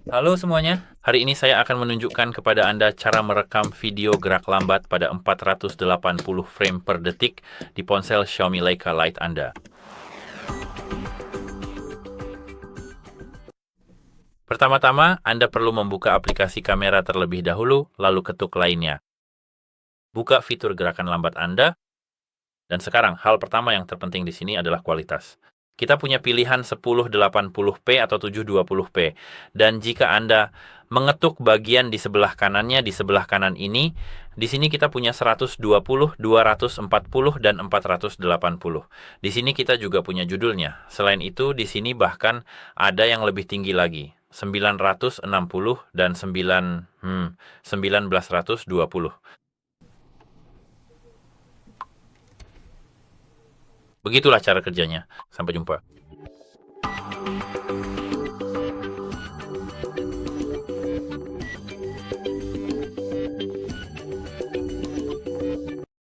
Halo semuanya, hari ini saya akan menunjukkan kepada Anda cara merekam video gerak lambat pada 480 frame per detik di ponsel Xiaomi Leica Lite Anda. Pertama-tama, Anda perlu membuka aplikasi kamera terlebih dahulu, lalu ketuk Lainnya. Buka fitur gerakan lambat Anda, dan sekarang hal pertama yang terpenting di sini adalah kualitas. Kita punya pilihan 1080p atau 720p. Dan jika Anda mengetuk bagian di sebelah kanannya, di sebelah kanan ini, di sini kita punya 120, 240, dan 480. Di sini kita juga punya judulnya. Selain itu, di sini bahkan ada yang lebih tinggi lagi, 960 dan 1920. Begitulah cara kerjanya. Sampai jumpa.